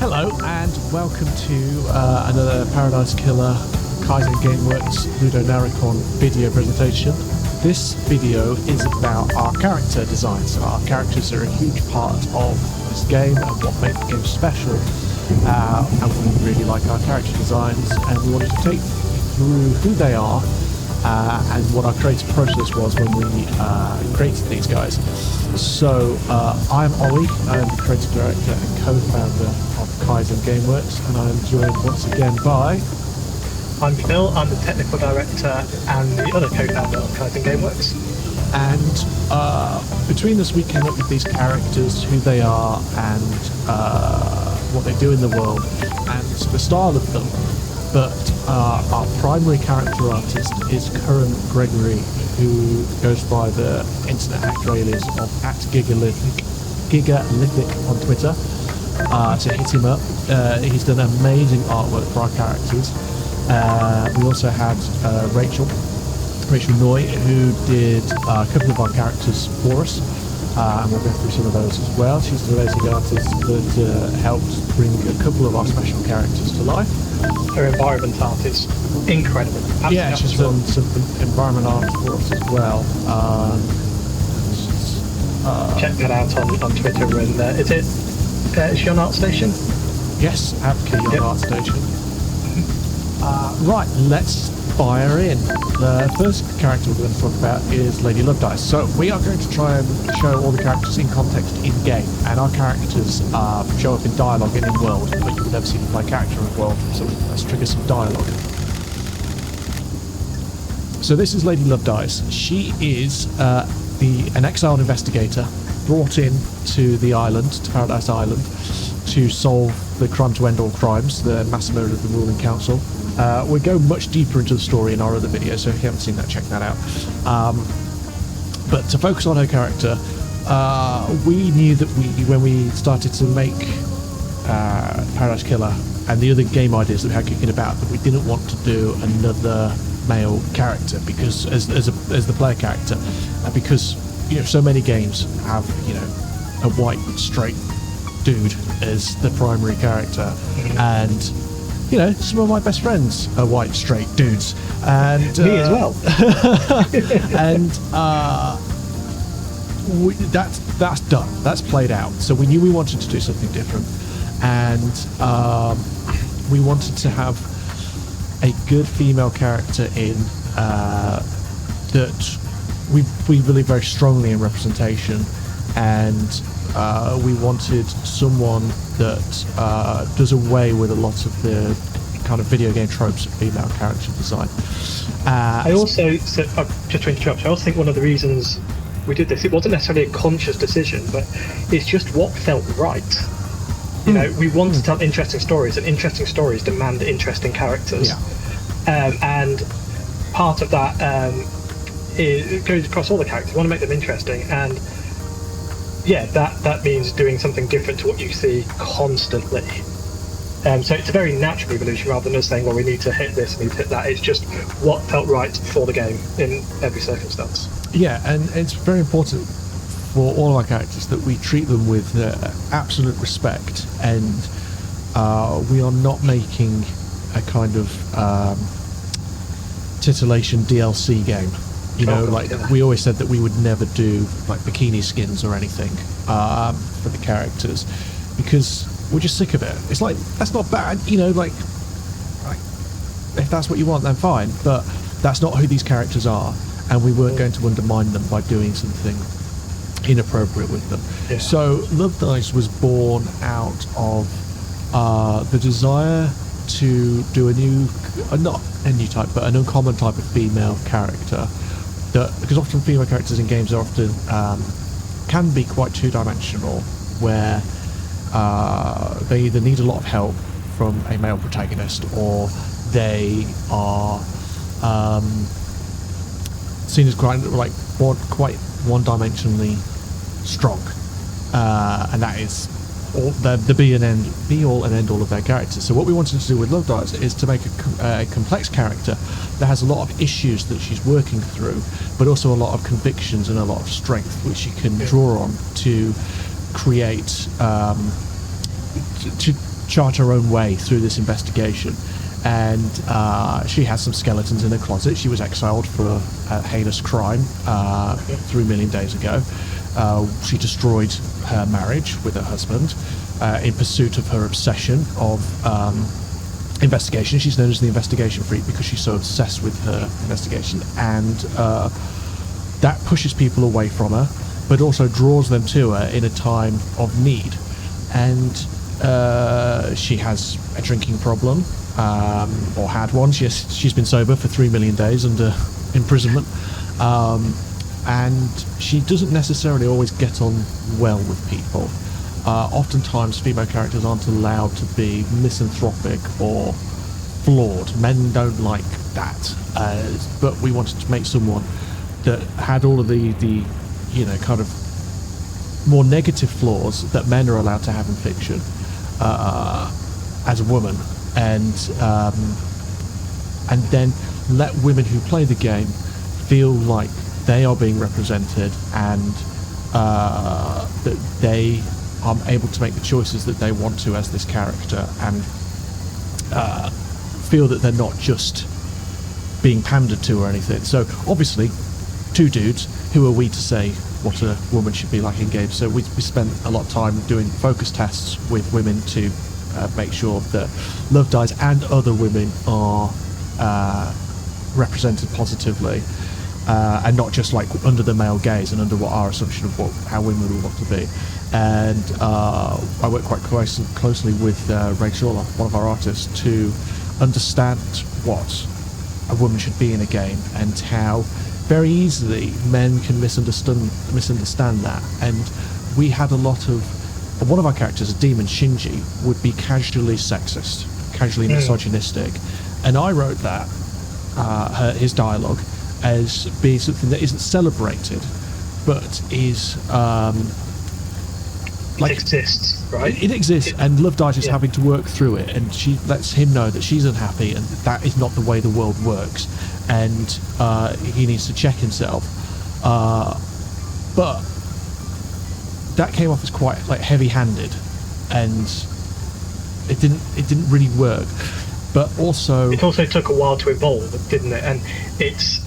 Hello and welcome to another Paradise Killer Kaizen Game Works LudoNarraCon video presentation. This video is about our character designs. Our characters are a huge part of this game and what makes the game special. And we really like our character designs and we wanted to take you through who they are and what our creative process was when we created these guys. So I'm Oli, I'm the creative director and co-founder of Kaizen Game Works, and I'm joined once again by... I'm Phil, I'm the technical director and the other co-founder of Kaizen Game Works. And between us we came up with these characters, who they are and what they do in the world and the style of them. But our primary character artist is Curran Gregory, who goes by the internet hacker alias of @Gigalithic on Twitter. To hit him up. He's done amazing artwork for our characters. We also had Rachel Noy, who did a couple of our characters for us. And we'll go through some of those as well. She's the amazing artist that helped bring a couple of our special characters to life. Her environment art is incredible. Absolutely. Yeah, she's done some environment art for us as well. Check that out on Twitter. And is she on ArtStation? Yes, absolutely on ArtStation. Right, let's fire in. The first character we're going to talk about is Lady Lovedice. So we are going to try and show all the characters in context in game, and our characters show up in dialogue and in world, but you will never see them play character in world. So let's trigger some dialogue. So this is Lady Lovedice. She is an exiled investigator brought in to the island, to Paradise Island, to solve the crime to end all crimes, the mass murder of the ruling council. We'll go much deeper into the story in our other video, so if you haven't seen that, check that out. But to focus on her character, we knew that when we started to make Paradise Killer and the other game ideas that we had kicking about, that we didn't want to do another male character because as the player character, because so many games have a white straight dude as the primary character, and some of my best friends are white straight dudes, and me as well. And that's done. That's played out. So we knew we wanted to do something different, and we wanted to have a good female character in that we believe very strongly in representation, and we wanted someone that does away with a lot of the kind of video game tropes of female character design. I also, just to interrupt, I also think one of the reasons we did this, it wasn't necessarily a conscious decision, but it's just what felt right. We wanted to tell interesting stories, and interesting stories demand interesting characters. Yeah. And part of that it goes across all the characters. We want to make them interesting, and yeah, that means doing something different to what you see constantly. So it's a very natural evolution rather than us saying, well, we need to hit this, we need to hit that. It's just what felt right for the game in every circumstance. Yeah, and it's very important for all of our characters that we treat them with absolute respect, and we are not making a kind of titillation DLC game. We always said that we would never do like bikini skins or anything for the characters, because we're just sick of it. It's like, that's not bad, like if that's what you want, then fine, but that's not who these characters are, and we weren't going to undermine them by doing something inappropriate with them. Yeah. So Lovedice was born out of the desire to do not a new type, but an uncommon type of female character. Because often female characters in games are often can be quite two-dimensional, where they either need a lot of help from a male protagonist, or they are seen as quite one-dimensionally strong, and that is the be all and end all of their characters. So what we wanted to do with Lovedice is to make a complex character that has a lot of issues that she's working through, but also a lot of convictions and a lot of strength which she can draw on to create chart her own way through this investigation. And she has some skeletons in her closet. She was exiled for a heinous crime 3 million days ago. She destroyed her marriage with her husband in pursuit of her obsession of investigation. She's known as the investigation freak because she's so obsessed with her investigation, and that pushes people away from her, but also draws them to her in a time of need. And she has a drinking problem, or had one. She's been sober for 3 million days under imprisonment, and she doesn't necessarily always get on well with people. Oftentimes female characters aren't allowed to be misanthropic or flawed. Men don't like that, but we wanted to make someone that had all of the kind of more negative flaws that men are allowed to have in fiction as a woman, and then let women who play the game feel like they are being represented, and that they are able to make the choices that they want to as this character, and feel that they're not just being pandered to or anything. So obviously, two dudes, who are we to say what a woman should be like in games? So we spent a lot of time doing focus tests with women to make sure that Love Dies and other women are represented positively, and not just like under the male gaze and under what our assumption of how women would want to be. And I work quite closely with Rachel, one of our artists, to understand what a woman should be in a game, and how very easily men can misunderstand that. And we had a lot of one of our characters, a demon, Shinji, would be casually sexist, casually misogynistic, and I wrote that his dialogue as being something that isn't celebrated, but is it exists, right? It exists, and Love Dies is having to work through it, and she lets him know that she's unhappy, and that is not the way the world works, and he needs to check himself. But that came off as quite like heavy-handed, and it didn't really work. But also, it also took a while to evolve, didn't it? And it's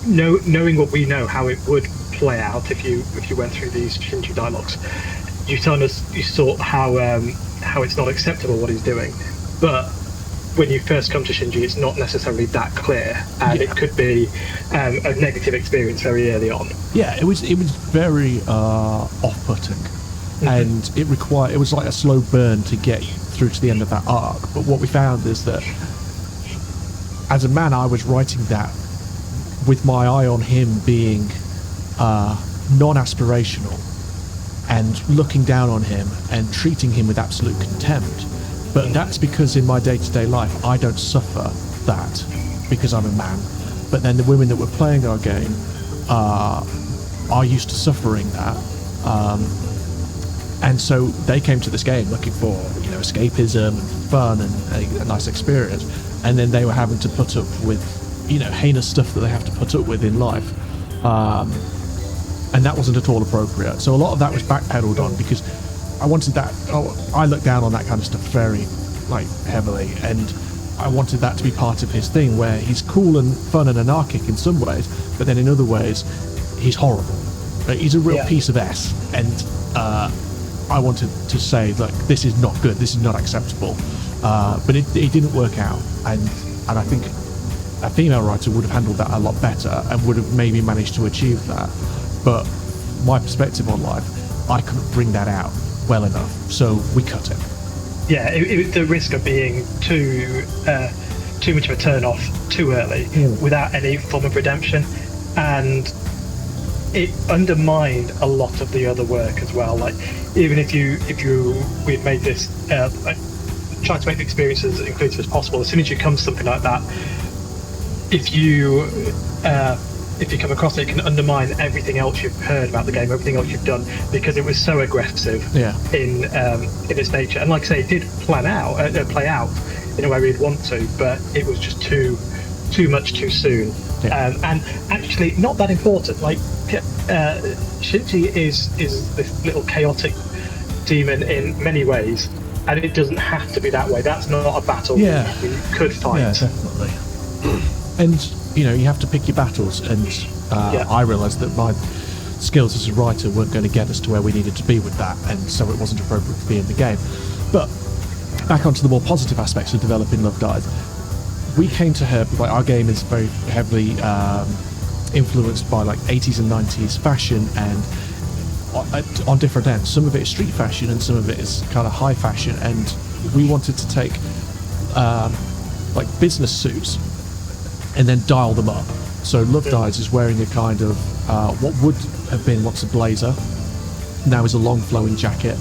knowing what we know, how it would play out if you went through these Shinji dialogues. You saw how it's not acceptable what he's doing, but when you first come to Shinji, it's not necessarily that clear, and it could be a negative experience very early on. Yeah, it was very off-putting, and it was like a slow burn to get through to the end of that arc. But what we found is that as a man, I was writing that with my eye on him being non-aspirational, and looking down on him and treating him with absolute contempt. But that's because in my day-to-day life I don't suffer that because I'm a man. But then the women that were playing our game are used to suffering that, and so they came to this game looking for escapism and fun and a nice experience, and then they were having to put up with heinous stuff that they have to put up with in life. And that wasn't at all appropriate. So a lot of that was backpedaled on because I wanted that. I looked down on that kind of stuff very, heavily, and I wanted that to be part of his thing, where he's cool and fun and anarchic in some ways, but then in other ways, he's horrible. He's a real piece of S, and I wanted to say, look, this is not good. This is not acceptable. But it didn't work out, and I think a female writer would have handled that a lot better and would have maybe managed to achieve that. But my perspective on life, I couldn't bring that out well enough, so we cut it. Yeah, it was the risk of being too much of a turn off too early without any form of redemption, and it undermined a lot of the other work as well. Like, even if we'd made this trying to make the experience as inclusive as possible, as soon as you come to something like that, if you come across it, it can undermine everything else you've heard about the game, everything else you've done, because it was so aggressive in its nature. And like I say, it did play out in a way we'd want to, but it was just too much too soon. And actually not that important. Like, Shinji is this little chaotic demon in many ways, and it doesn't have to be that way. That's not a battle you could fight. Yeah, definitely. And you have to pick your battles, and I realised that my skills as a writer weren't going to get us to where we needed to be with that, and so it wasn't appropriate to be in the game. But back onto the more positive aspects of developing Love Dies, we came to her, like, our game is very heavily influenced by like 80s and 90s fashion, and on different ends. Some of it is street fashion and some of it is kind of high fashion, and we wanted to take like business suits and then dial them up. So Love Dies is wearing a kind of what would have been once a blazer, now is a long flowing jacket,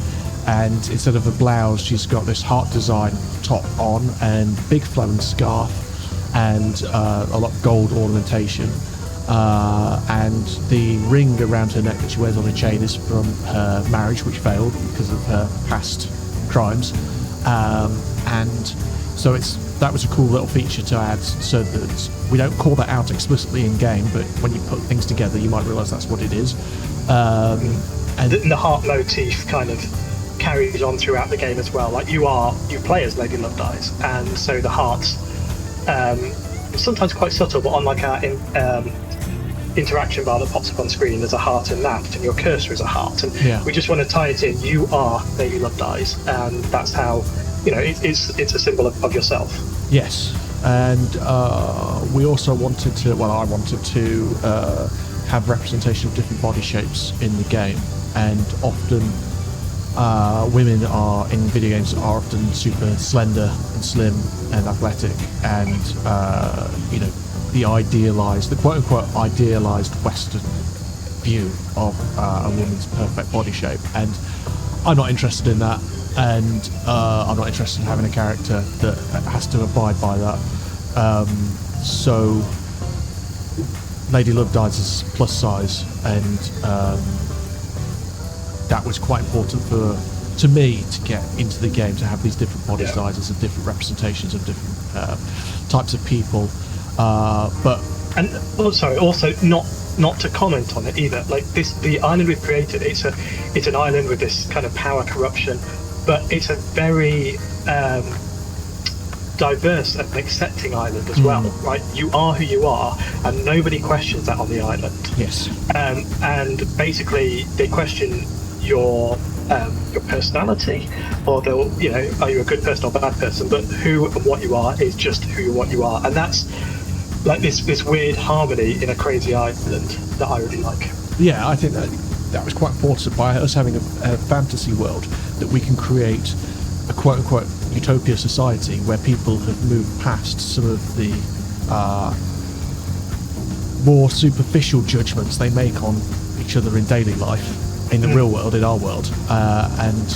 and instead of a blouse she's got this heart design top on and big flowing scarf and a lot of gold ornamentation, and the ring around her neck that she wears on a chain is from her marriage, which failed because of her past crimes, and so that was a cool little feature to add, so that we don't call that out explicitly in game, but when you put things together you might realise that's what it is. And the heart motif kind of carries on throughout the game as well. Like you play as Lady Love Dies, and so the hearts, sometimes quite subtle, but on like our interaction bar that pops up on screen, there's a heart in that, and your cursor is a heart, and we just want to tie it in. You are Lady Love Dies, and that's how it's a symbol of yourself. Yes, and we also wanted to, I wanted to have representation of different body shapes in the game, and often women in video games are often super slender and slim and athletic, and the quote-unquote idealized Western view of a woman's perfect body shape, and I'm not interested in that, and I'm not interested in having a character that has to abide by that. So Lady Love Dies is plus size, and that was quite important to me to get into the game, to have these different body sizes and different representations of different types of people. Also not to comment on it either. Like the island we've created, it's an island with this kind of power corruption, but it's a very diverse and accepting island as well, right? You are who you are, and nobody questions that on the island. Yes. And basically they question your personality, or they'll, are you a good person or a bad person? But who and what you are is just who and what you are, and that's like this weird harmony in a crazy island that I really like. Yeah, I think that was quite important by us having a fantasy world, that we can create a quote-unquote utopia society where people have moved past some of the more superficial judgments they make on each other in daily life, in the real world, in our world, and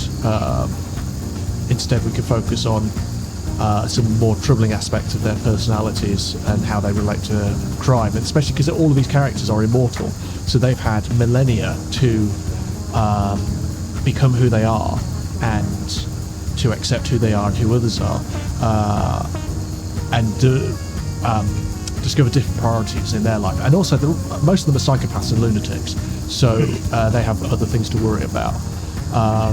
instead we can focus on some more troubling aspects of their personalities and how they relate to crime, and especially because all of these characters are immortal, so they've had millennia to become who they are and to accept who they are and who others are, and discover different priorities in their life. And also most of them are psychopaths and lunatics, so they have other things to worry about.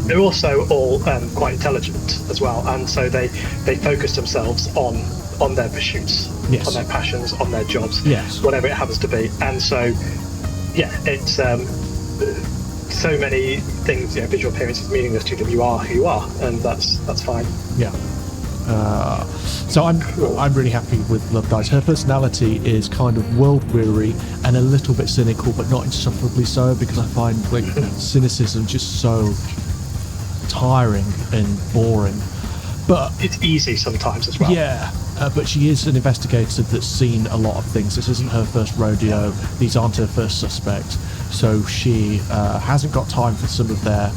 They're also all quite intelligent as well, and so they focus themselves on their pursuits, on their passions, on their jobs, whatever it happens to be. And so it's so many things, visual appearance is meaningless to them. You are who you are, and that's fine. So I'm really happy with Love Dies. Her personality is kind of world weary and a little bit cynical, but not insufferably so, because I find like cynicism just so tiring and boring. But it's easy sometimes as well. But she is an investigator that's seen a lot of things. This isn't her first rodeo. These aren't her first suspect. So she hasn't got time for some of their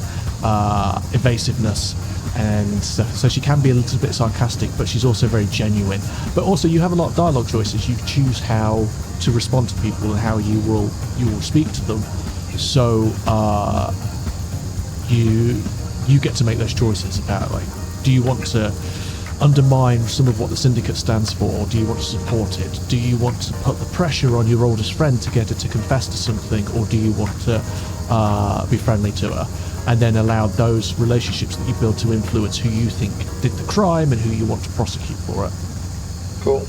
evasiveness. And so she can be a little bit sarcastic, but she's also very genuine. But also you have a lot of dialogue choices. You choose how to respond to people and how you will speak to them. So you get to make those choices about, like, do you want to undermine some of what the syndicate stands for, or do you want to support it? Do you want to put the pressure on your oldest friend to get her to confess to something, or do you want to be friendly to her? and then allow those relationships that you build to influence who you think did the crime and who you want to prosecute for it. Cool.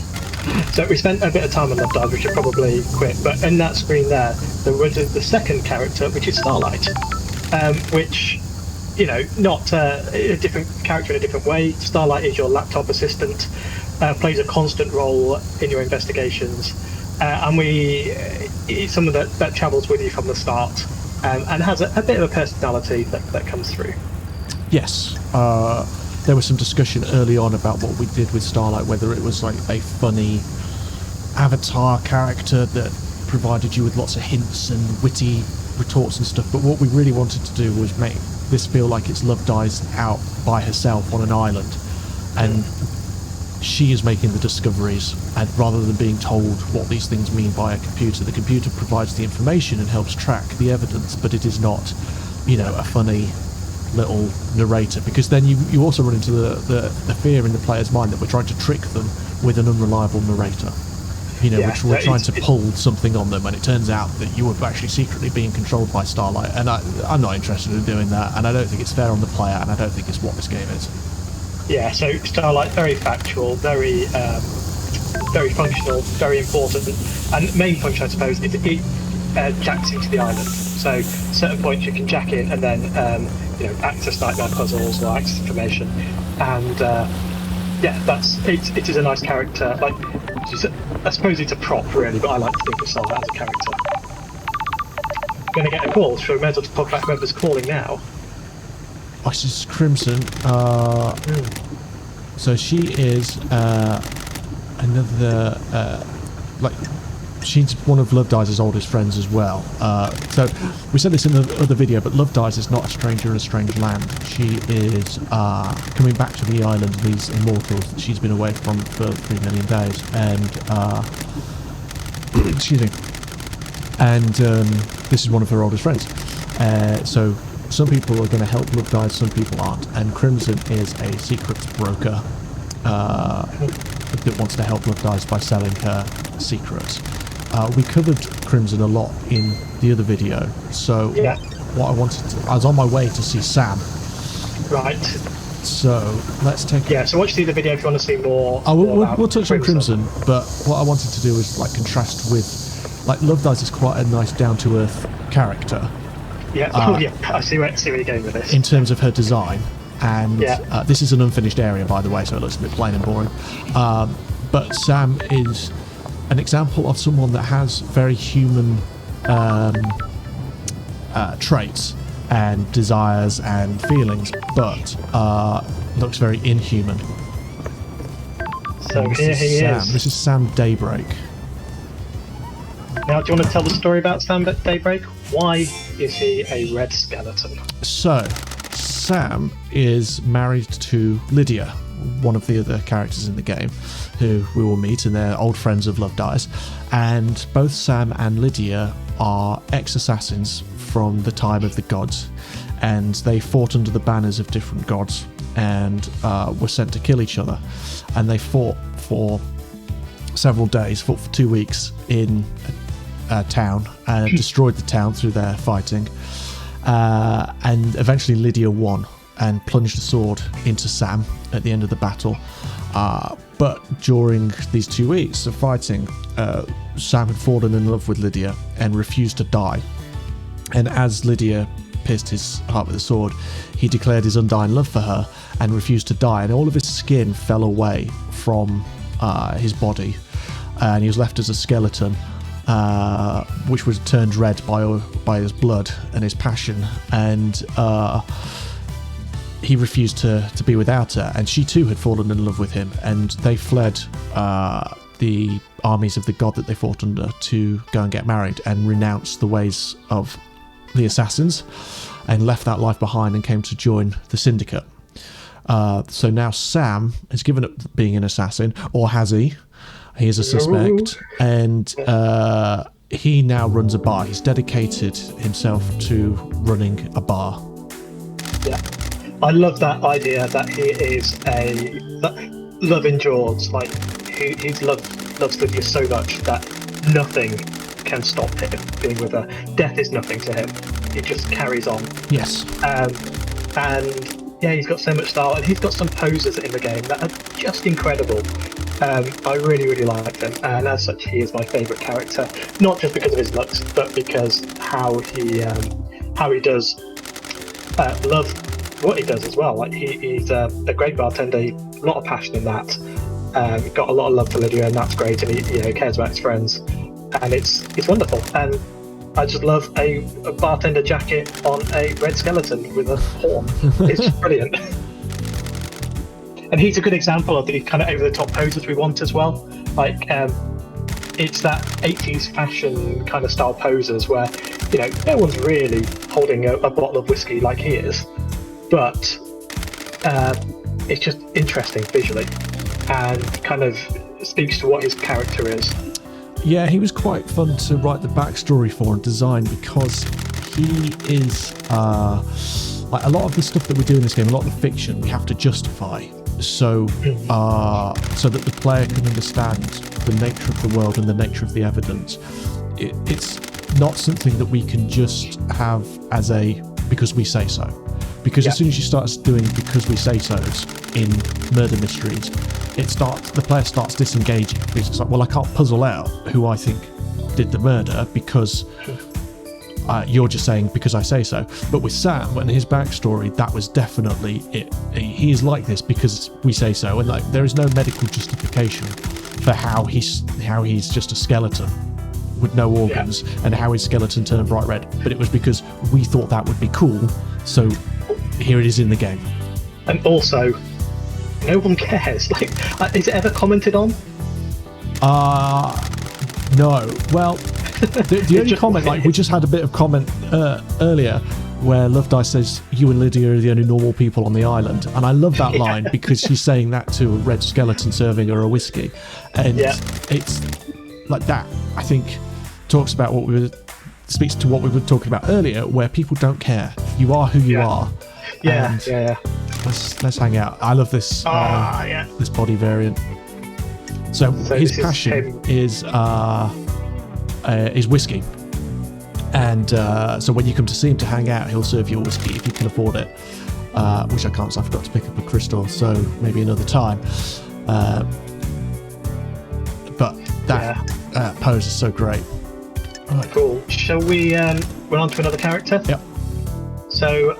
So we spent a bit of time on Love Dive, which should probably quit, but in that screen there was the second character, which is Starlight, which, you know, not a different character in a different way. Starlight is your laptop assistant, plays a constant role in your investigations, and it's someone that travels with you from the start, and has a bit of a personality that comes through. Yes. There was some discussion early on about what we did with Starlight, whether it was like a funny avatar character that provided you with lots of hints and witty retorts and stuff, but what we really wanted to do was make this feel like it's Love Dies out by herself on an island, and she is making the discoveries, and rather than being told what these things mean by a computer, the computer provides the information and helps track the evidence, but it is not, you know, a funny little narrator, because then you also run into the fear in the player's mind that we're trying to trick them with an unreliable narrator, you know, which we're trying to pull something on them, and it turns out that you were actually secretly being controlled by Starlight, and I'm not interested in doing that, and I don't think it's fair on the player, and I don't think it's what this game is. Yeah, so Starlight, very factual, very functional, very important, and main function, I suppose, is it jacks into the island. So at certain points you can jack in and then access nightmare puzzles or access information, and it is a nice character. Like, I suppose it's a prop really, but I like to think of Starlight as a character. I'm going to get a call, so we may as well talk about whoever's calling now. Oh, this is Crimson. So she is another she's one of Love Dies' oldest friends as well. So we said this in the other video, but Love Dies is not a stranger in a strange land. She is coming back to the island of these immortals that she's been away from for 3 million days, and excuse me. And this is one of her oldest friends. So some people are going to help Love Dies, some people aren't. And Crimson is a secrets broker that wants to help Love Dies by selling her secrets. We covered Crimson a lot in the other video, so what I wanted to... I was on my way to see Sam. Right. So, let's take... Yeah, so watch the video if you want to see more... We'll touch on Crimson, but what I wanted to do is, like, contrast with... Like, Love Dies is quite a nice, down-to-earth character. Yeah, I see where you're going with this. In terms of her design, and this is an unfinished area, by the way, so it looks a bit plain and boring. But Sam is an example of someone that has very human traits and desires and feelings, but looks very inhuman. So here he is. This is Sam Daybreak. Now, do you want to tell the story about Sam Daybreak? Why is he a red skeleton? So, Sam is married to Lydia, one of the other characters in the game, who we will meet, and they're old friends of Love Dies. And both Sam and Lydia are ex-assassins from the time of the gods, and they fought under the banners of different gods and were sent to kill each other. And they fought for several days, fought for 2 weeks in a town, and destroyed the town through their fighting. And eventually Lydia won and plunged a sword into Sam at the end of the battle. But during these 2 weeks of fighting, Sam had fallen in love with Lydia and refused to die. And as Lydia pierced his heart with a sword, he declared his undying love for her and refused to die. And all of his skin fell away from his body, and he was left as a skeleton, which was turned red by his blood and his passion. And he refused to be without her, and she too had fallen in love with him, and they fled the armies of the god that they fought under to go and get married and renounce the ways of the assassins, and left that life behind and came to join the syndicate. So now Sam has given up being an assassin, or has he? He is a suspect, and he now runs a bar. He's dedicated himself to running a bar. Yeah. I love that idea that he is love endures. Like, he loves Lydia so much that nothing can stop him being with her. Death is nothing to him. it just carries on. Yes. And yeah, he's got so much style, and he's got some poses in the game that are just incredible. I really, really like them, and as such, he is my favourite character. Not just because of his looks, but because how he does love what he does as well. Like he's a great bartender, a lot of passion in that. Got a lot of love for Lydia, and that's great. And he cares about his friends, and it's wonderful. And I just love a bartender jacket on a red skeleton with a horn. It's just brilliant. And he's a good example of the kind of over-the-top poses we want as well. Like, it's that 80s fashion kind of style poses where, no one's really holding a bottle of whiskey like he is, but it's just interesting visually and kind of speaks to what his character is. Yeah, he was quite fun to write the backstory for and design, because he is like a lot of the stuff that we do in this game, a lot of the fiction we have to justify, so that the player can understand the nature of the world and the nature of the evidence. It's not something that we can just have as a because we say so, because as soon as you start doing because we say so's in murder mysteries, the player starts disengaging, because it's like, well, I can't puzzle out who I think did the murder because you're just saying because I say so. But with Sam and his backstory, that was definitely it. He is like this because we say so, and like there is no medical justification for how he's just a skeleton with no organs, and how his skeleton turned bright red. But it was because we thought that would be cool, so here it is in the game. And also, no one cares. Like, is it ever commented on? No. Well, the only comment, like, we just had a bit of comment earlier where Love Dice says, you and Lydia are the only normal people on the island. And I love that line because she's saying that to a red skeleton serving her a whiskey. And it's like that, I think, speaks to what we were talking about earlier, where people don't care. You are who you are. Yeah. Let's hang out. I love this this body variant. So his passion is whiskey, and so when you come to see him to hang out, he'll serve you a whiskey if you can afford it, which I can't, so I forgot to pick up a crystal, so maybe another time. But that pose is so great. Right. Cool. Shall we run on to another character? Yep. So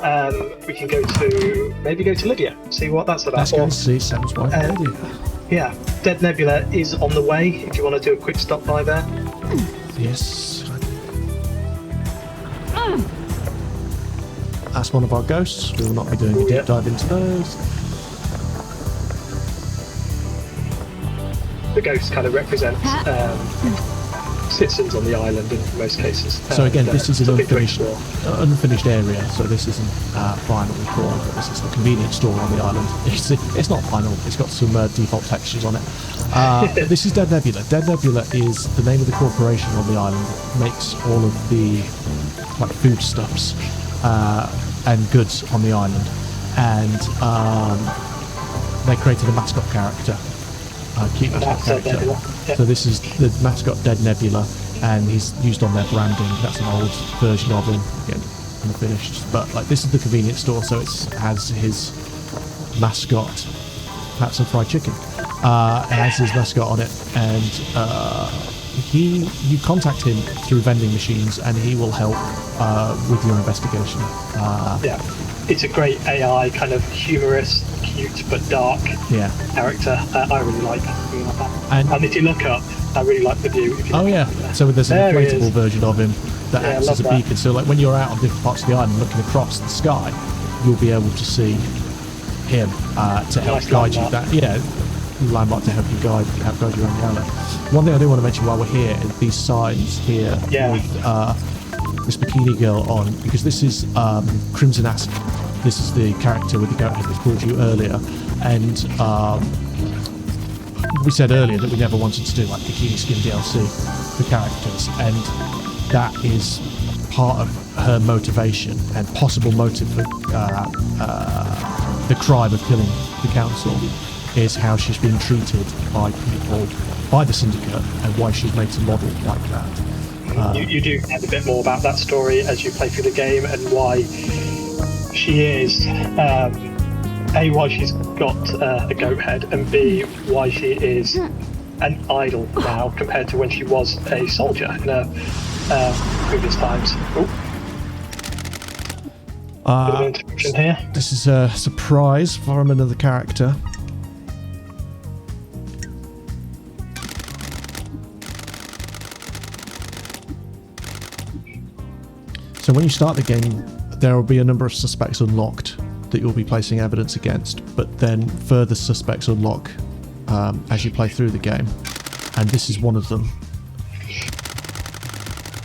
we can go to Lydia, see what that's about. Let's go and see Sam's wife, Lydia. Yeah, Dead Nebula is on the way, if you want to do a quick stop by there. Yes. That's one of our ghosts. We will not be doing a deep dive into those. The ghosts kind of represent citizens on the island in most cases. So again, this is an unfinished area, so this isn't final core, but this is the convenience store on the island. It's not final, it's got some default textures on it. This is Dead Nebula. Dead Nebula is the name of the corporation on the island that makes all of the like foodstuffs and goods on the island, and they created a mascot character. Cute mascot character. So this is the mascot Dead Nebula, and he's used on their branding. That's an old version of him, again, unfinished. But like, this is the convenience store, so it has his mascot, perhaps some fried chicken. It has his mascot on it, and you contact him through vending machines, and he will help with your investigation. It's a great AI, kind of humorous, cute but dark character. I really like that. And if you look up, I really like the view. So there's an inflatable version of him that acts as a beacon. So like when you're out on different parts of the island looking across the sky, you'll be able to see him to help guide you. Landmark to help you guide you around the island. One thing I do want to mention while we're here is these signs here with this bikini girl on, because this is Crimson Acid. This is the character with the goat head that called you earlier, and we said earlier that we never wanted to do like bikini skin DLC for characters, and that is part of her motivation and possible motive for the crime of killing the council, is how she's been treated by people, by the syndicate, and why she's made to model like that. You do learn a bit more about that story as you play through the game, and why she is why she's got a goat head, and B, why she is an idol now compared to when she was a soldier in previous times. Bit of an interruption here. This is a surprise from another character. So when you start the game, there will be a number of suspects unlocked that you'll be placing evidence against, but then further suspects unlock as you play through the game, and this is one of them.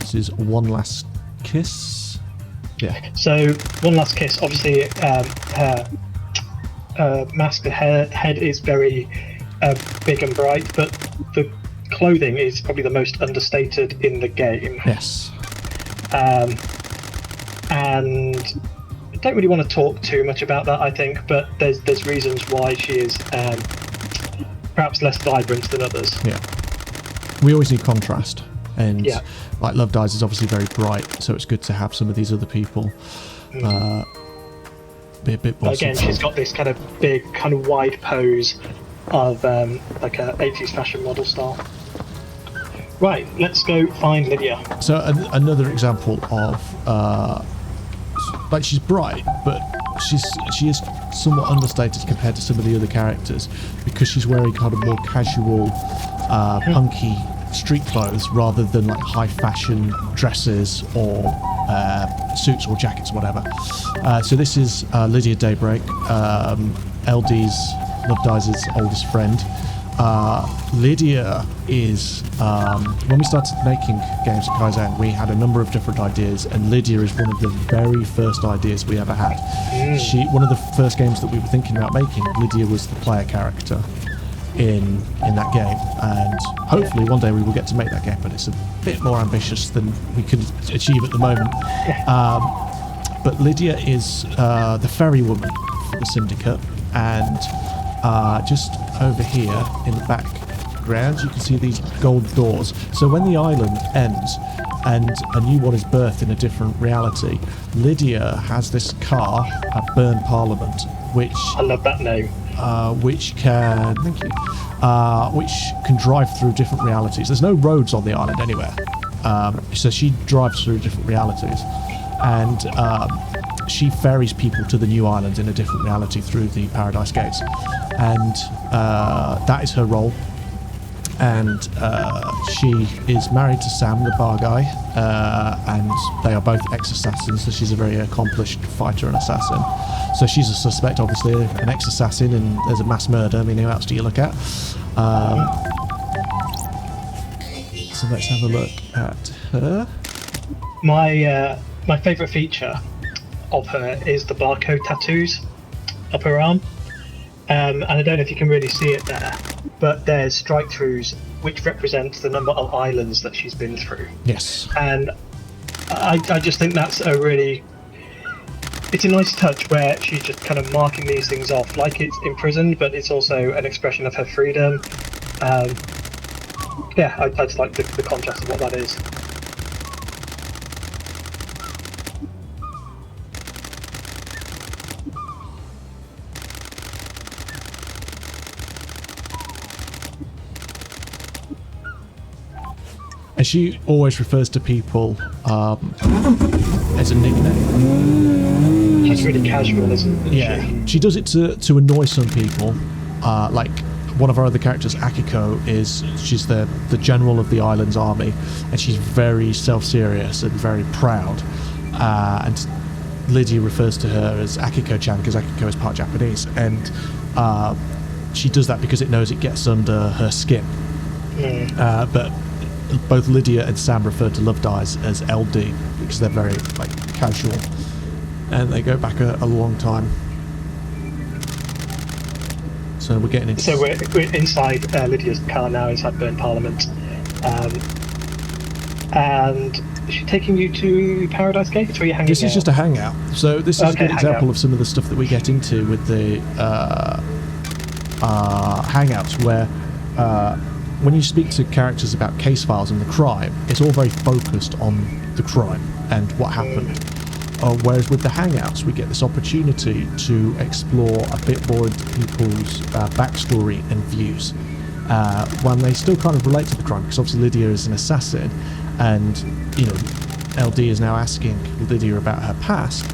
This is One Last Kiss. Yeah. So One Last Kiss, obviously, her mask, the head is very big and bright, but the clothing is probably the most understated in the game. Yes. And I don't really want to talk too much about that, I think, but there's reasons why she is perhaps less vibrant than others. Yeah. We always need contrast, and like Love Dies is obviously very bright, so it's good to have some of these other people be a bit more. Again, she's got this kind of big, kind of wide pose of like a 80s fashion model style. Right, let's go find Lydia. So another example of like, she's bright, but she is somewhat understated compared to some of the other characters, because she's wearing kind of more casual, punky street clothes rather than like high fashion dresses or suits or jackets or whatever. So this is Lydia Daybreak, LD's, Love Dies' oldest friend. Lydia is, when we started making games at Kaizen, we had a number of different ideas, and Lydia is one of the very first ideas we ever had. One of the first games that we were thinking about making, Lydia was the player character in that game, and hopefully one day we will get to make that game, but it's a bit more ambitious than we could achieve at the moment. But Lydia is the ferry woman for the Syndicate, and just over here in the background you can see these gold doors. So when the island ends and a new one is birthed in a different reality, Lydia has this car, a Burn Parliament, which I love that name. Which can which can drive through different realities. There's no roads on the island anywhere, so she drives through different realities, and she ferries people to the new island in a different reality through the Paradise Gates, and that is her role. And she is married to Sam, the bar guy, and they are both ex-assassins, so she's a very accomplished fighter and assassin. So she's a suspect, obviously, an ex-assassin, and there's a mass murder. I mean, who else do you look at? So let's have a look at her. My favourite feature of her is the barcode tattoos up her arm, and I don't know if you can really see it there, but there's strike-throughs which represent the number of islands that she's been through. Yes. And I just think that's it's a nice touch where she's just kind of marking these things off like it's imprisoned, but it's also an expression of her freedom. I just like the contrast of what that is. And she always refers to people as a nickname. She's really casual, isn't she? Yeah, she does it to annoy some people. Like one of our other characters, Akiko, she's the general of the island's army, and she's very self-serious and very proud. And Lydia refers to her as Akiko-chan because Akiko is part Japanese, and she does that because it knows it gets under her skin. But both Lydia and Sam refer to Love Dies as LD because they're very casual, and they go back a long time. So we're getting into. So we're inside Lydia's car now, inside Burn Parliament, and is she taking you to Paradise Gate, or are you hanging out? This is just a hangout. So this is a good example of some of the stuff that we get into with the hangouts, where when you speak to characters about case files and the crime, it's all very focused on the crime and what happened. Whereas with the Hangouts, we get this opportunity to explore a bit more into people's backstory and views. When they still kind of relate to the crime, because obviously Lydia is an assassin, and LD is now asking Lydia about her past,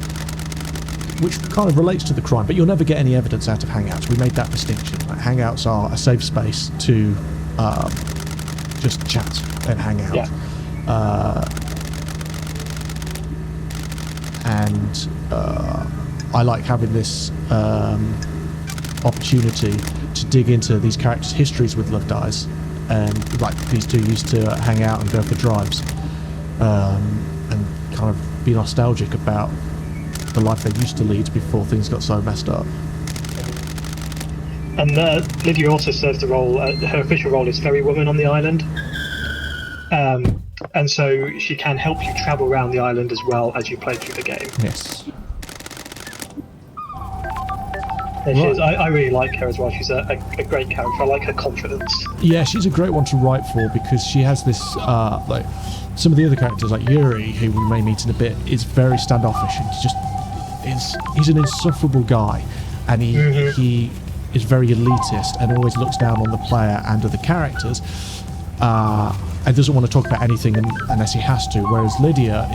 which kind of relates to the crime, but you'll never get any evidence out of Hangouts. We made that distinction. Like, Hangouts are a safe space to just chat and hang out. Yeah. And I like having this opportunity to dig into these characters' histories with Love Dies, and like these two used to hang out and go for drives, and kind of be nostalgic about the life they used to lead before things got so messed up. And Lydia also serves the role, her official role is ferrywoman on the island. And so she can help you travel around the island as well as you play through the game. Yes. And she is, I really like her as well. She's a great character. I like her confidence. Yeah, she's a great one to write for, because she has this, like, some of the other characters, like Yuri, who we may meet in a bit, is very standoffish and he's an insufferable guy, and he is very elitist and always looks down on the player and other characters, and doesn't want to talk about anything unless he has to. Whereas Lydia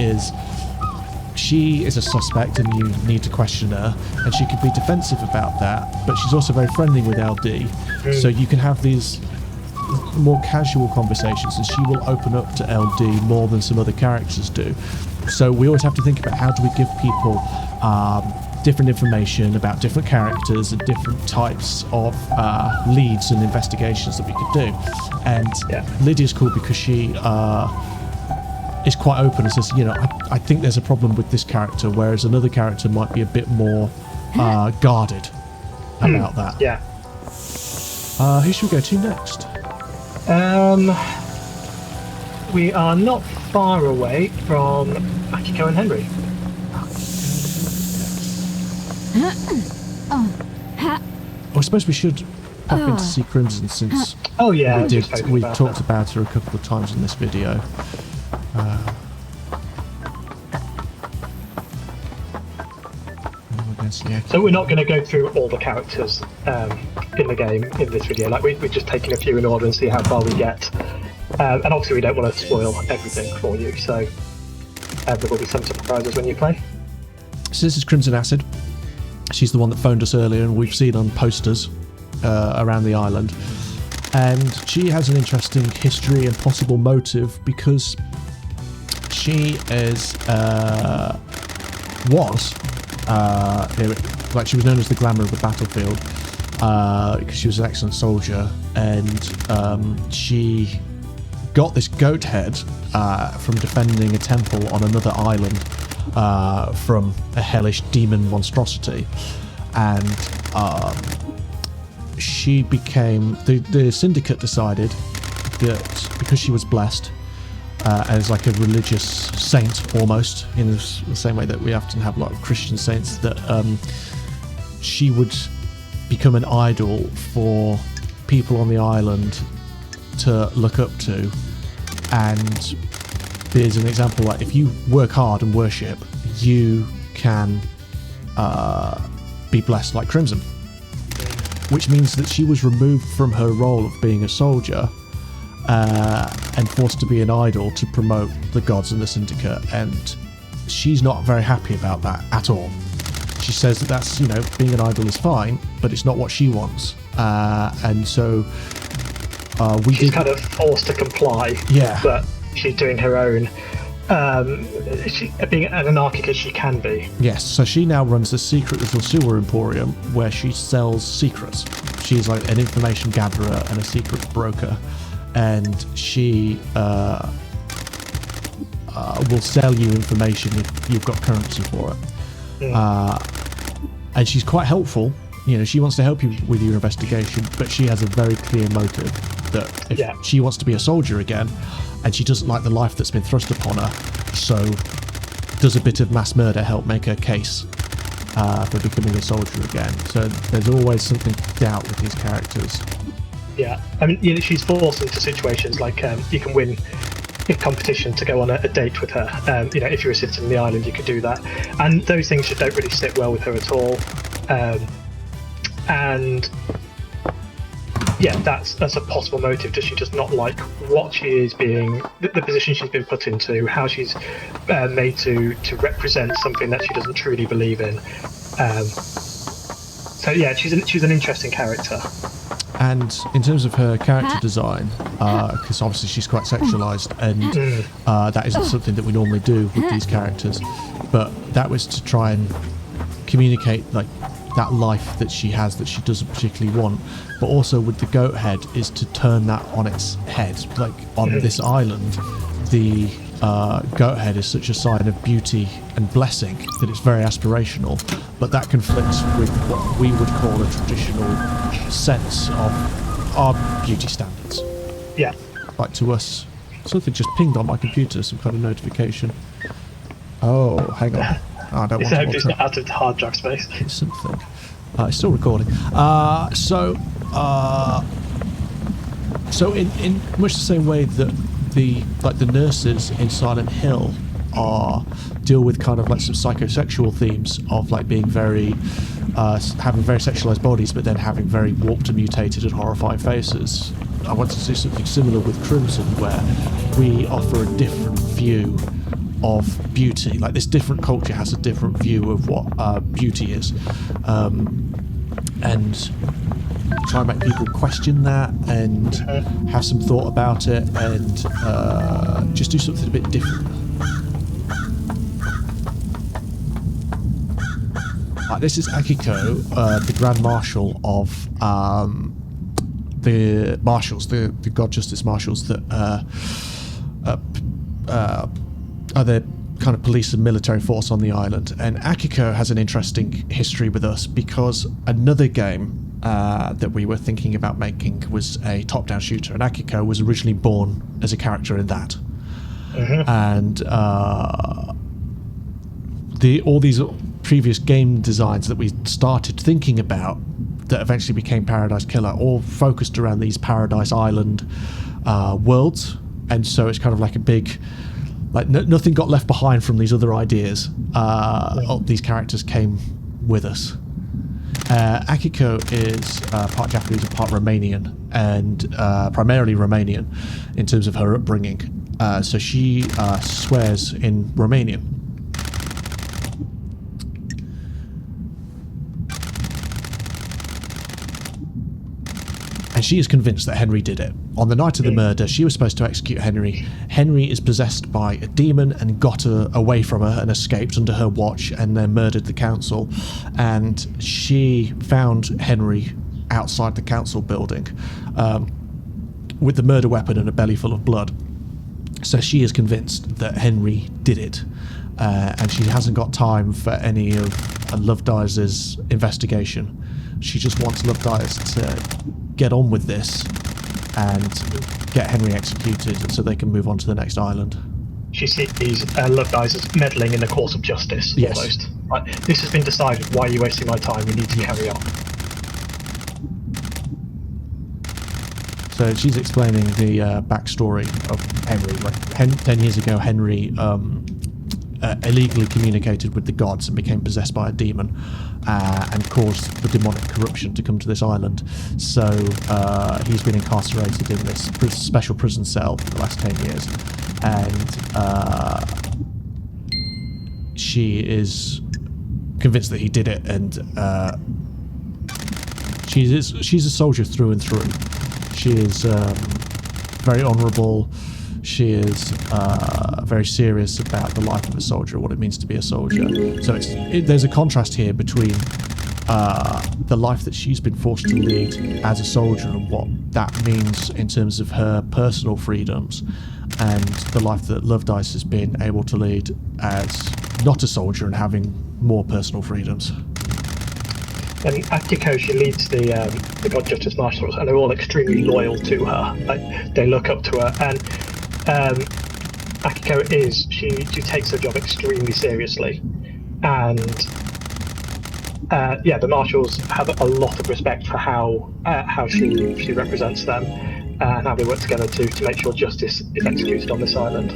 she is a suspect and you need to question her, and she can be defensive about that, but she's also very friendly with LD, so you can have these more casual conversations, and she will open up to LD more than some other characters do. So we always have to think about how do we give people different information about different characters and different types of leads and investigations that we could do. And Lydia's cool because she is quite open and says, I think there's a problem with this character, whereas another character might be a bit more guarded about that. Yeah. Who should we go to next? We are not far away from Akiko and Henry. I suppose we should pop in to see Crimson, since we talked about her a couple of times in this video. So we're not going to go through all the characters in the game in this video. Like we're just taking a few in order and see how far we get. And obviously we don't want to spoil everything for you, so there will be some surprises when you play. So this is Crimson Acid. She's the one that phoned us earlier, and we've seen on posters around the island. And she has an interesting history and possible motive, because she she was known as the glamour of the battlefield, because she was an excellent soldier, and she got this goat head from defending a temple on another island from a hellish demon monstrosity, and she became the syndicate decided that because she was blessed as like a religious saint, almost in the same way that we often have a lot of Christian saints, that she would become an idol for people on the island to look up to. And there's an example, like if you work hard and worship, you can be blessed like Crimson, which means that she was removed from her role of being a soldier and forced to be an idol to promote the gods and the syndicate, and she's not very happy about that at all. She says that that's, being an idol is fine, but it's not what she wants, and so she's kind of forced to comply. Yeah, but she's doing her own. She being an anarchic as she can be. Yes, so she now runs a secret little sewer emporium where she sells secrets. She's like an information gatherer and a secret broker, and she will sell you information if you've got currency for it. And she's quite helpful. She wants to help you with your investigation, but she has a very clear motive that if she wants to be a soldier again, and she doesn't like the life that's been thrust upon her, so does a bit of mass murder help make her case for becoming a soldier again. So there's always something to doubt with these characters. Yeah, I mean, you know, she's forced into situations like you can win a competition to go on a date with her. You know, if you're a citizen of the island, you could do that, and those things just don't really sit well with her at all. And yeah, that's a possible motive. Does she just not like what she is being, the position she's been put into, how she's made to represent something that she doesn't truly believe in. So yeah, she's an interesting character. And in terms of her character design, because obviously she's quite sexualized, and that isn't something that we normally do with these characters, but that was to try and communicate like that life that she has that she doesn't particularly want, but also with the goat head is to turn that on its head. Like on this island, the goat head is such a sign of beauty and blessing that it's very aspirational, but that conflicts with what we would call a traditional sense of our beauty standards. Yeah. Like to us, something just pinged on my computer, some kind of notification. Oh, hang on. I don't want to. It's not out of the hard drive space. It's something. It's still recording. So in much the same way that the nurses in Silent Hill deal with kind of like some psychosexual themes of like being very having very sexualized bodies, but then having very warped and mutated and horrifying faces. I want to do something similar with Crimson, where we offer a different view of beauty. Like this different culture has a different view of what beauty is, and try and make people question that and have some thought about it, and just do something a bit different. This is Akiko, the Grand Marshal of the Marshals, the God Justice Marshals that are the kind of police and military force on the island. And Akiko has an interesting history with us because another game that we were thinking about making was a top-down shooter, and Akiko was originally born as a character in that. And all these previous game designs that we started thinking about that eventually became Paradise Killer all focused around these Paradise Island worlds, and so it's kind of like a big, like nothing got left behind from these other ideas. These characters came with us. Akiko is part Japanese and part Romanian, and primarily Romanian in terms of her upbringing. So she swears in Romanian. And she is convinced that Henry did it. On the night of the murder, she was supposed to execute Henry. Henry is possessed by a demon and got her away from her and escaped under her watch, and then murdered the council. And she found Henry outside the council building with the murder weapon and a belly full of blood. So she is convinced that Henry did it. And she hasn't got time for any of Lovedeyes' investigation. She just wants Lovedeyes to get on with this and get Henry executed so they can move on to the next island. She sees Lovedeyes as meddling in the course of justice, almost. Like, this has been decided, why are you wasting my time? We need to carry on. So she's explaining the backstory of Henry. Like 10 years ago, Henry illegally communicated with the gods and became possessed by a demon and caused the demonic corruption to come to this island. So he's been incarcerated in this special prison cell for the last 10 years. And she is convinced that he did it, and she's a soldier through and through. She is very honourable. She is very serious about the life of a soldier, what it means to be a soldier. So there's a contrast here between the life that she's been forced to lead as a soldier and what that means in terms of her personal freedoms, and the life that Lovedeyes has been able to lead as not a soldier and having more personal freedoms. And Akiko, she leads the God Justice Marshals, and they're all extremely loyal to her. Like, they look up to her, and Akiko she takes her job extremely seriously, and the marshals have a lot of respect for how she represents them and how they work together to make sure justice is executed on this island.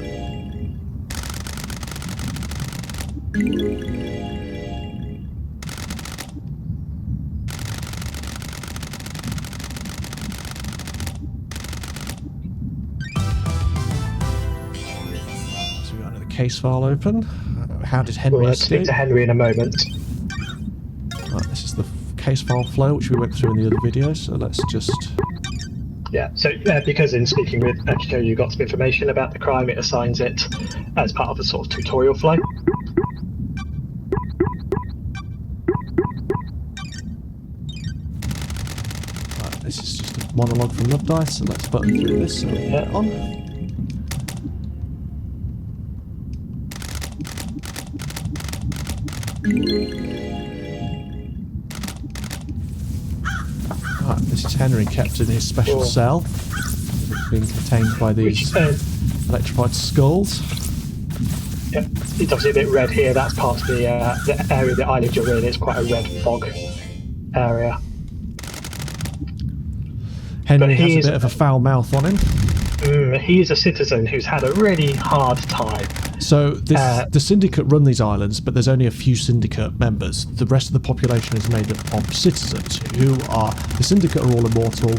So we've got another case file open. How did Henry We'll speak escape? to Henry in a moment. Right, this is the case file flow, which we went through in the other video, so let's just... Yeah, so because in speaking with Akiko you got some information about the crime, it assigns it as part of a sort of tutorial flow. Right, this is just a monologue from Love Dice, so let's button through this so we can get on. Right, this is Henry kept in his special cell, being contained by these electrified skulls. Yep, it's obviously a bit red here. That's part of the area of the island you're in. It's quite a red fog area. Henry has a bit of a foul mouth on him. He is a citizen who's had a really hard time. So the syndicate run these islands, but there's only a few syndicate members. The rest of the population is made up of citizens who are... The syndicate are all immortal,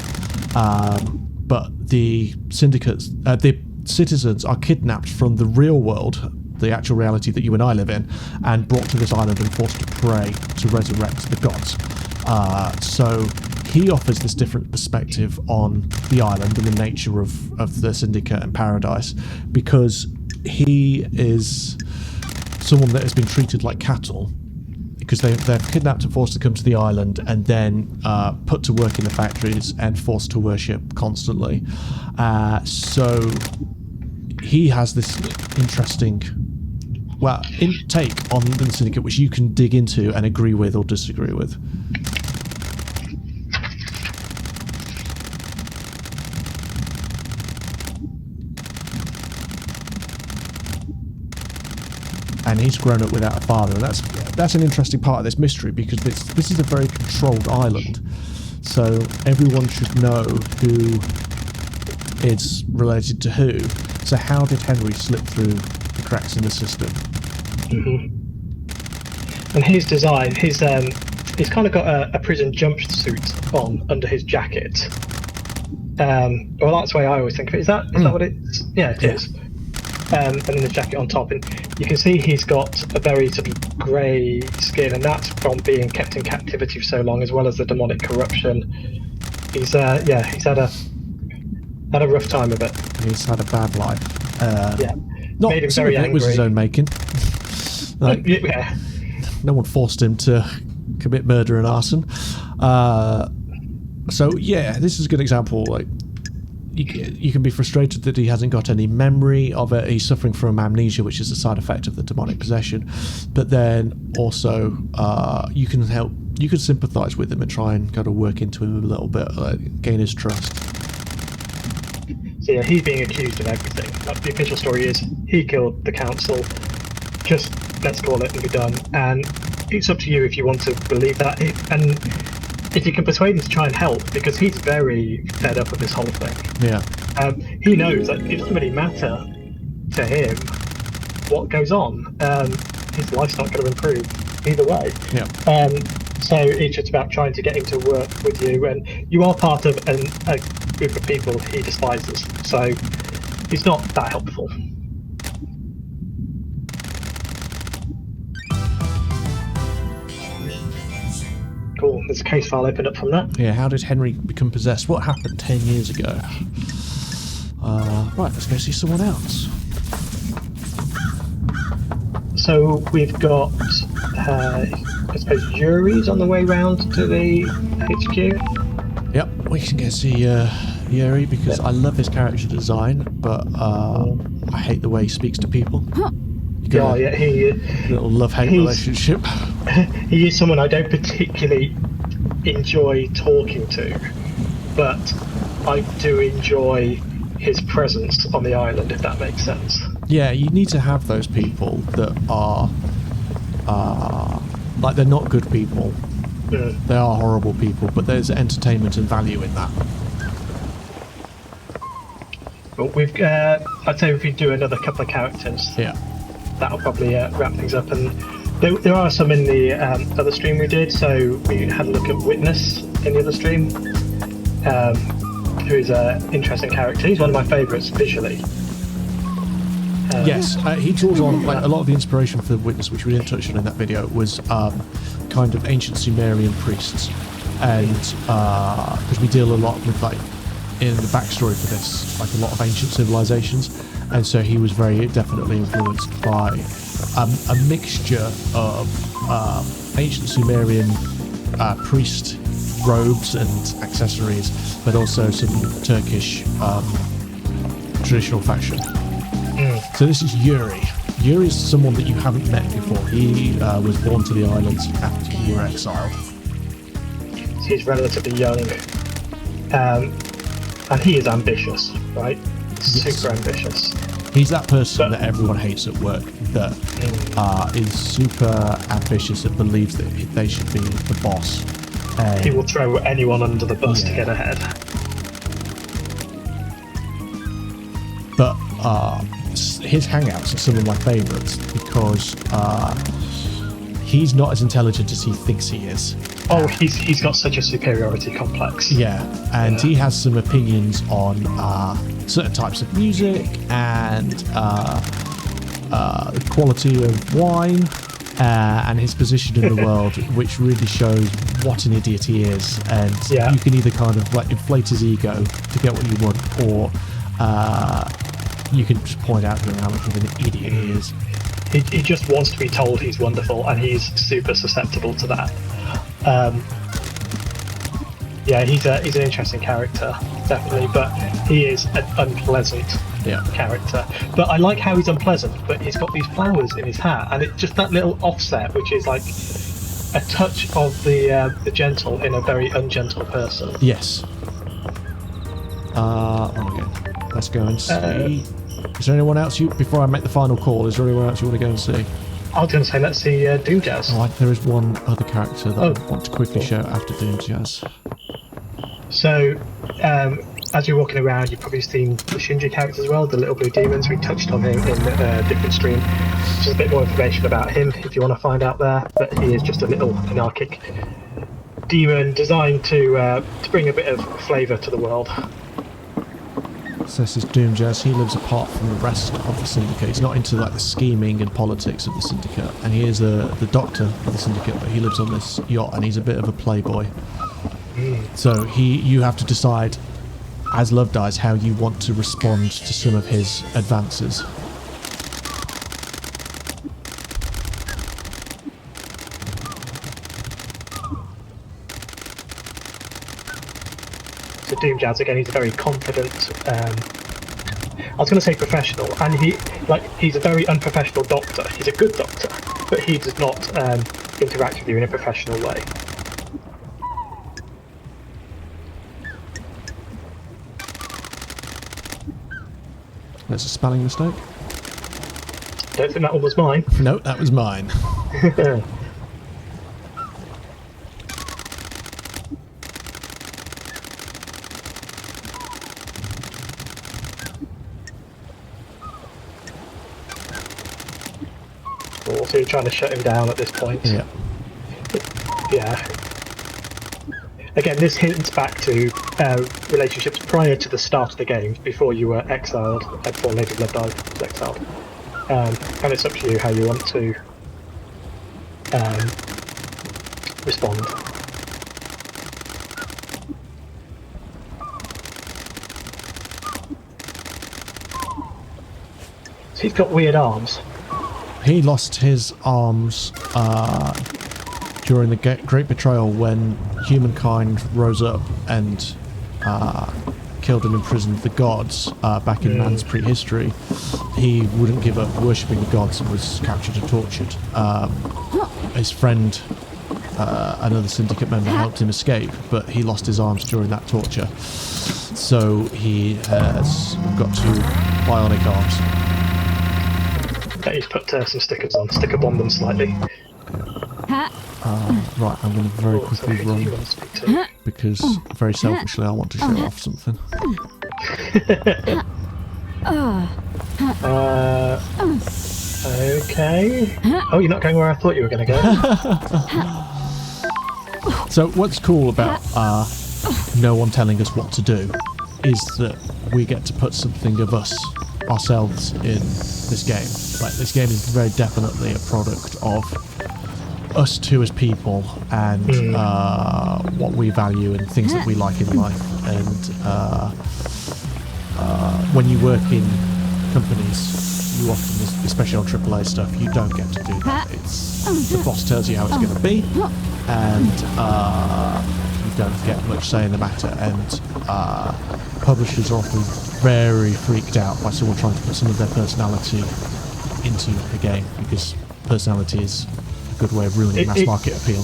but the syndicates... the citizens are kidnapped from the real world, the actual reality that you and I live in, and brought to this island and forced to pray to resurrect the gods. So he offers this different perspective on the island and the nature of the syndicate and paradise, because he is someone that has been treated like cattle, because they're kidnapped and forced to come to the island and then put to work in the factories and forced to worship constantly. So he has this interesting take on the syndicate, which you can dig into and agree with or disagree with. And he's grown up without a father, and that's an interesting part of this mystery, because this is a very controlled island, so everyone should know who is related to who. So how did Henry slip through the cracks in the system? And his design, he's kind of got a prison jumpsuit on under his jacket. Well, that's the way I always think of it. Is that what it's? Yeah, it is. And then the jacket on top, and you can see he's got a very sort of grey skin, and that's from being kept in captivity for so long, as well as the demonic corruption. He's had a rough time of it. He's had a bad life. Not made him very angry. It was his own making. No one forced him to commit murder and arson. So yeah, this is a good example. Like, you can be frustrated that he hasn't got any memory of it. He's suffering from amnesia, which is a side effect of the demonic possession. But then also, you can sympathise with him and try and kind of work into him a little bit, gain his trust. So yeah, he's being accused of everything. The official story is he killed the council. Just let's call it and be done. And it's up to you if you want to believe that. And if you can persuade him to try and help, because he's very fed up with this whole thing. Yeah. He knows that it doesn't really matter to him what goes on. His life's not going to improve either way. Yeah. So it's just about trying to get him to work with you, and you are part of a group of people he despises. So he's not that helpful. Cool. There's a case file opened up from that. Yeah, how did Henry become possessed? What happened 10 years ago? Right, let's go see someone else. So we've got, I suppose, juries on the way round to the HQ. Yep, we can go see Yuri, because I love his character design, but I hate the way he speaks to people. He little love-hate relationship. He is someone I don't particularly enjoy talking to, but I do enjoy his presence on the island, if that makes sense. Yeah, you need to have those people that are Like, they're not good people. Mm. They are horrible people, but there's entertainment and value in that. But we've, I'd say if we do another couple of characters, Yeah. that'll probably wrap things up. And there are some in the other stream we did. So we had a look at Witness in the other stream, who is an interesting character. He's one of my favourites visually. Yes, he draws on, like, a lot of the inspiration for Witness, which we didn't touch on in that video, was kind of ancient Sumerian priests, and because we deal a lot with, like, in the backstory for this, like a lot of ancient civilizations, and so he was very definitely influenced by a mixture of ancient Sumerian priest robes and accessories, but also some Turkish traditional fashion. So this is Yuri. Yuri is someone that you haven't met before. He was born to the islands after you were exiled. So he's relatively young, and he is ambitious, right? Yes. Super ambitious. He's that person that everyone hates at work, that is super ambitious, that believes that they should be the boss. He will throw anyone under the bus to get ahead. But his hangouts are some of my favourites because he's not as intelligent as he thinks he is. Oh, he's got such a superiority complex. Yeah, and he has some opinions on certain types of music and the quality of wine and his position in the world, which really shows what an idiot he is. And you can either kind of like inflate his ego to get what you want, or you can just point out to him how much of an idiot he is. He just wants to be told he's wonderful, and he's super susceptible to that. He's an interesting character, definitely, but he is an unpleasant character. But I like how he's unpleasant, but he's got these flowers in his hat, and it's just that little offset, which is like a touch of the gentle in a very ungentle person. Yes. Okay. Let's go and see. Is there anyone else before I make the final call, is there anyone else you want to go and see? I was going to say, let's see Doom Jazz. Oh, there is one other character that I want to quickly show after Doom Jazz. So, as you're walking around, you've probably seen the Shinji character as well, the little blue demons. We touched on him in a different stream. Just a bit more information about him if you want to find out there. But he is just a little anarchic demon designed to bring a bit of flavour to the world. So this is Doom Jazz. He lives apart from the rest of the Syndicate. He's not into like the scheming and politics of the Syndicate, and he is the doctor of the Syndicate, but he lives on this yacht, and he's a bit of a playboy. So you have to decide, as Love Dies, how you want to respond to some of his advances. So Doom Jazz, again, he's a very confident, I was going to say professional, and he's a very unprofessional doctor. He's a good doctor, but he does not interact with you in a professional way. That's a spelling mistake. Don't think that one was mine. No, that was mine. So you're trying to shut him down at this point. Yeah. Yeah. Again, this hints back to relationships prior to the start of the game, before you were exiled, before Lady Blood Dive was exiled. And it's up to you how you want to respond. So he's got weird arms. He lost his arms during the Great Betrayal, when humankind rose up and killed and imprisoned the gods back in man's prehistory. He wouldn't give up worshipping the gods and was captured and tortured. His friend, another Syndicate member, helped him escape, but he lost his arms during that torture. So he has got 2 bionic arms. Okay, he's put some stickers on, sticker bomb them slightly. Right, I'm going to very quickly run because very selfishly I want to show off something. Okay. Oh, you're not going where I thought you were going to go. So what's cool about no one telling us what to do is that we get to put something of ourselves in this game. Like, this game is very definitely a product of us two as people and what we value and things that we like in life. And when you work in companies, you often, especially on AAA stuff, you don't get to do that. It's the boss tells you how it's going to be, and you don't get much say in the matter. And publishers are often very freaked out by someone trying to put some of their personality into the game, because personality is a good way of ruining mass market appeal.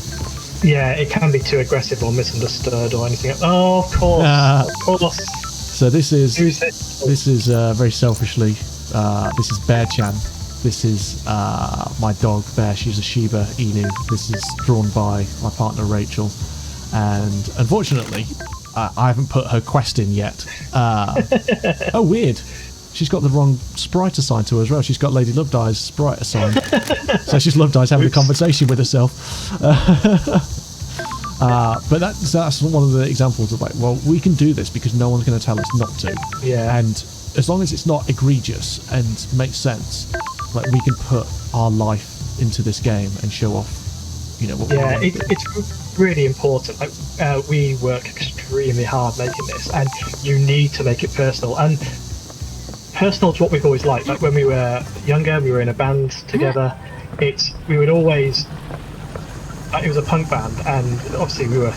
Yeah, it can be too aggressive or misunderstood or anything. Oh, of course, of course. So this is very selfishly. This is Bear-chan. This is my dog Bear. She's a Shiba Inu. This is drawn by my partner Rachel, and unfortunately, I haven't put her quest in yet. Oh, weird. She's got the wrong sprite assigned to her as well. She's got Lady Lovedye's sprite assigned. So she's Lovedye's having a conversation with herself. But that's one of the examples of, like, well, we can do this because no one's going to tell us not to. Yeah. And as long as it's not egregious and makes sense, like, we can put our life into this game and show off, what we want to do. It's really important. Like, we work extremely hard making this, and you need to make it personal. And personal is what we've always liked. Like, when we were younger, we were in a band together. We would always. It was a punk band, and obviously we were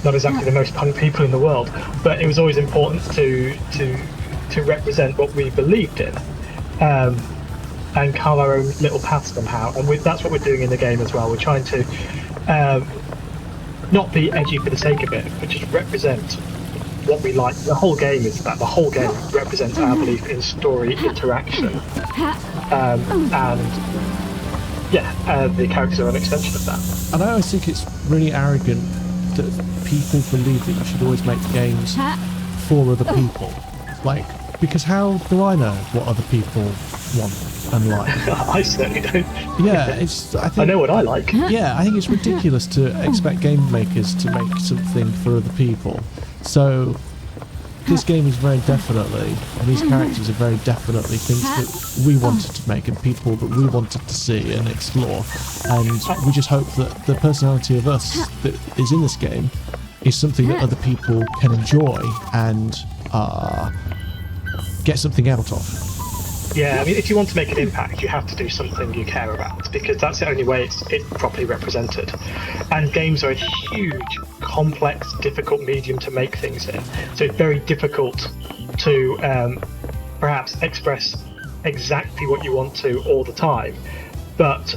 not exactly the most punk people in the world, but it was always important to represent what we believed in, and carve our own little path somehow. And that's what we're doing in the game as well. We're trying to not be edgy for the sake of it, but just represent what we like. The whole game is that. The whole game represents our belief in story interaction, the characters are an extension of that. And I always think it's really arrogant that people believe that you should always make games for other people. Like, because how do I know what other people want and like? I certainly don't. Yeah, I know what I like. Yeah, I think it's ridiculous to expect game makers to make something for other people. So this game is very definitely, and these characters are very definitely things that we wanted to make and people that we wanted to see and explore. And we just hope that the personality of us that is in this game is something that other people can enjoy and get something out of. Yeah, I mean, if you want to make an impact, you have to do something you care about, because that's the only way it's properly represented. And games are a huge, complex, difficult medium to make things in. So it's very difficult to perhaps express exactly what you want to all the time. But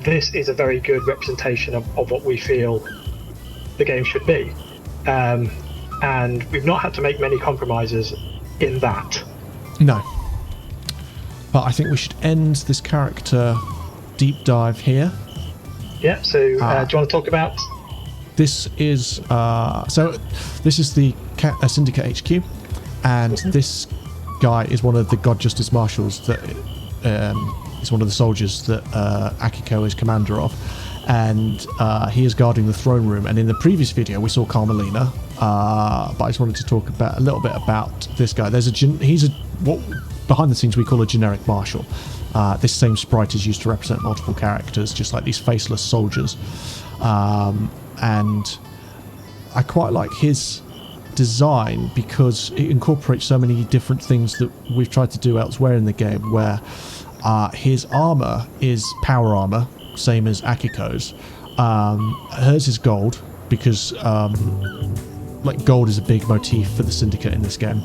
this is a very good representation of what we feel the game should be. And we've not had to make many compromises in that. No. But I think we should end this character deep dive here. Yeah, so do you want to talk about? This is this is the Syndicate HQ, and this guy is one of the God Justice Marshals that is one of the soldiers that Akiko is commander of, and he is guarding the throne room. And in the previous video we saw Carmelina, but I just wanted to talk about a little bit about this guy. He's what behind the scenes we call a generic marshal. This same sprite is used to represent multiple characters, just like these faceless soldiers. And I quite like his design because it incorporates so many different things that we've tried to do elsewhere in the game, where his armor is power armor, same as Akiko's. Hers is gold because like gold is a big motif for the Syndicate in this game.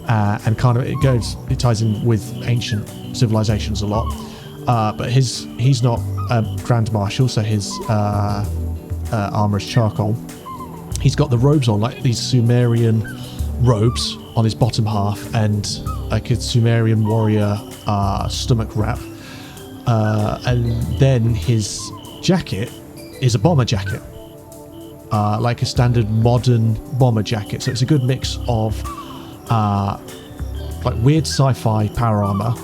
And kind of it ties in with ancient civilizations a lot, but he's not a Grand Marshal, so his armor is charcoal. He's got the robes on, like these Sumerian robes on his bottom half, and like a Sumerian warrior stomach wrap, and then his jacket is a bomber jacket, like a standard modern bomber jacket. So it's a good mix of like weird sci-fi power armor,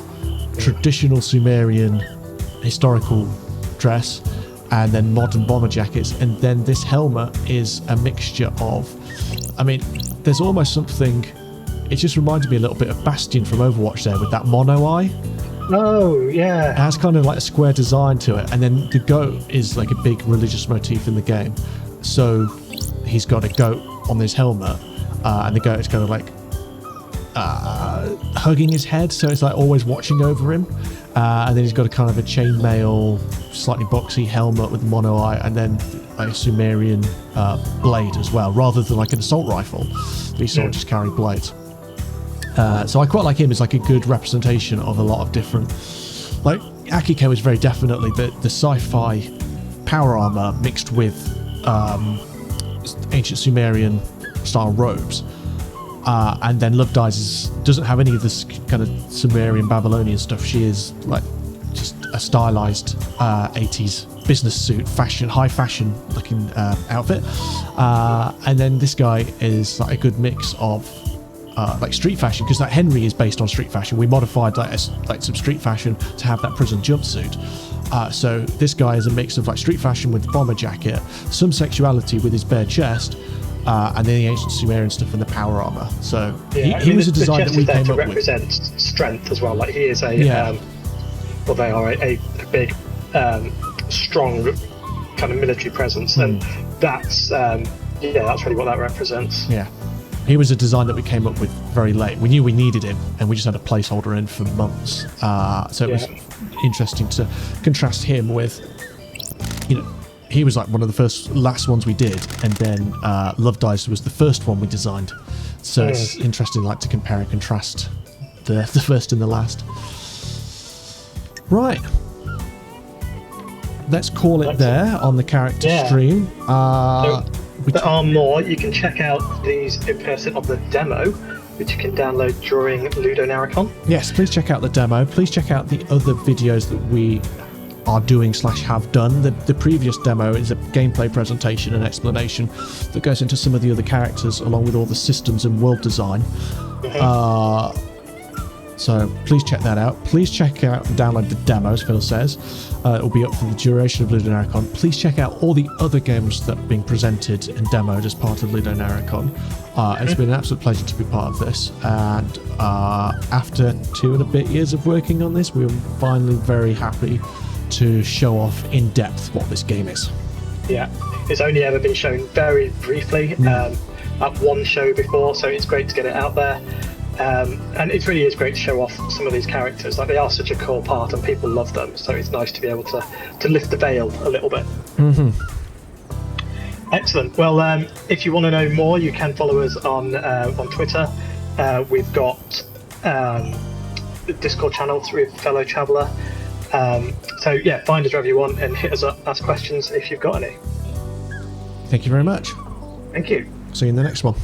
traditional Sumerian historical dress, and then modern bomber jackets. And then this helmet is a mixture of, I mean, there's almost something, it just reminds me a little bit of Bastion from Overwatch there with that mono eye. Oh, yeah. It has kind of like a square design to it. And then the goat is like a big religious motif in the game. So he's got a goat on his helmet, and the goat is kind of like hugging his head, so it's like always watching over him. And then he's got a kind of a chainmail, slightly boxy helmet with mono eye, and then a Sumerian blade as well, rather than like an assault rifle. These soldiers carry blades. So I quite like him as like a good representation of a lot of different, like Akiko is very definitely the sci-fi power armor mixed with ancient Sumerian style robes. And then Love Dies doesn't have any of this kind of Sumerian Babylonian stuff. She is like just a stylized 80s business suit, high fashion looking outfit. And then this guy is like a good mix of like street fashion, because that Henry is based on street fashion. We modified like some street fashion to have that prison jumpsuit. So this guy is a mix of like street fashion with the bomber jacket, some sexuality with his bare chest, and then the ancient Sumerian stuff and the power armor. So he was a design that we came up with. The chest is there to represent strength as well. Like he is a, well, they are a big, strong kind of military presence, and that's really what that represents. Yeah. He was a design that we came up with very late. We knew we needed him, and we just had a placeholder in for months. So it was interesting to contrast him with, he was like one of the last ones we did, and then Love Dice was the first one we designed. So it's interesting, like, to compare and contrast the first and the last. Right. Let's call it there on the character stream. There are more. You can check out these in person of the demo, which you can download during LudoNarraCon. Yes, please check out the demo. Please check out the other videos that we are doing / have done. The previous demo is a gameplay presentation and explanation that goes into some of the other characters, along with all the systems and world design. So please check that out. Please check out and download the demo, as Phil says. It will be up for the duration of LudoNarraCon. Please check out all the other games that are being presented and demoed as part of LudoNarraCon. It's been an absolute pleasure to be part of this. And after 2 and a bit years of working on this, we were finally very happy to show off in depth what this game is. Yeah, it's only ever been shown very briefly at one show before, so it's great to get it out there. And it really is great to show off some of these characters. Like, they are such a core part, and people love them. So it's nice to be able to lift the veil a little bit. Excellent. Well, if you want to know more, you can follow us on Twitter. We've got the Discord channel with Fellow Traveller. So yeah, find us wherever you want and hit us up, ask questions if you've got any. Thank you very much. Thank you. See you in the next one.